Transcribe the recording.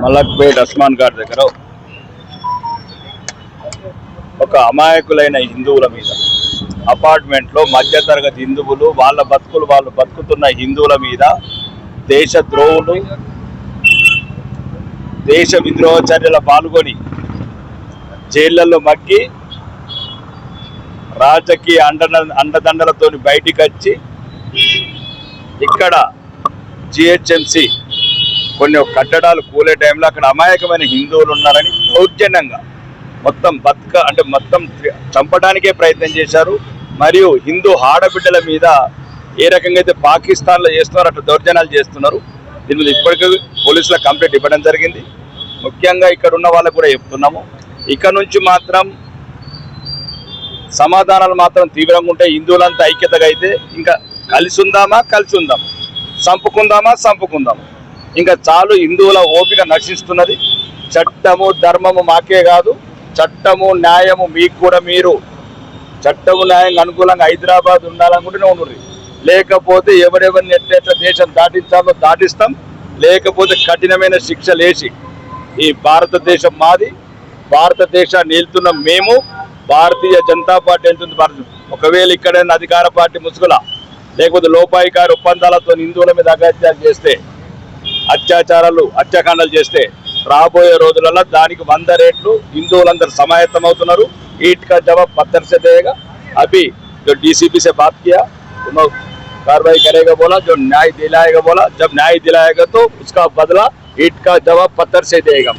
మలక్పేట్ ఉస్మాన్ ఘాట్ దగ్గర ఒక అమాయకులైన హిందువుల మీద అపార్ట్మెంట్లో మధ్యతరగతి హిందువులు వాళ్ళ బతుకులు వాళ్ళు బతుకుతున్న హిందువుల మీద దేశద్రోహులు దేశ విద్రోహ చర్యల పాల్గొని జైళ్లలో మగ్గి రాజకీయ అండదండలతో బయటికి వచ్చి ఇక్కడ జిహెచ్ఎంసి కొన్ని కట్టడాలు కూలే టైంలో అక్కడ అమాయకమైన హిందువులు ఉన్నారని దౌర్జన్యంగా మొత్తం చంపడానికే ప్రయత్నం చేశారు. మరియు హిందూ ఆడబిడ్డల మీద ఏ రకంగా అయితే పాకిస్తాన్లో చేస్తున్నారో అట్లా దౌర్జన్యాలు చేస్తున్నారు. దీని మీద ఇప్పటికీ పోలీసుల కంప్లైంట్ ఇవ్వడం జరిగింది. ముఖ్యంగా ఇక్కడ ఉన్న వాళ్ళకు కూడా చెప్తున్నాము, ఇక్కడ నుంచి మాత్రం సమాధానాలు మాత్రం తీవ్రంగా ఉంటాయి. హిందువులంతా ఐక్యతగా అయితే ఇంకా కలిసి ఉందామా, చంపుకుందామా ఇంకా చాలు. హిందువుల ఓపిక నశిస్తున్నది. చట్టము ధర్మము మాకే కాదు, చట్టము న్యాయము మీకు కూడా. మీరు చట్టము న్యాయం అనుకూలంగా హైదరాబాద్ ఉండాలనుకుంటూనే ఉండరు. లేకపోతే ఎవరెవరిని ఎట్లెట్లా దేశం దాటించాలో దాటిస్తాం. లేకపోతే కఠినమైన శిక్షలు వేసి ఈ భారతదేశం మాది, భారతదేశాన్ని వెళ్తున్న మేము, భారతీయ జనతా పార్టీ వెళ్తుంది. ఒకవేళ ఇక్కడైనా అధికార పార్టీ ముసుగుల లేకపోతే లోపాయికారి ఒప్పందాలతో హిందువుల మీద హత్యాకాండాలు చేస్తే రాబోయే రోజులలో దానికి 100 రెట్లు హిందువులందరూ సమాయత్తం అవుతున్నారు. ईट का जवाब पत्थर से देगा. अभी जो डीसीपी से बात किया उन्होंने कार्रवाई करेगा बोला, जो न्याय दिलाएगा बोला. जब न्याय दिलाएगा तो उसका बदला ईट का जवाब पत्थर से देगा.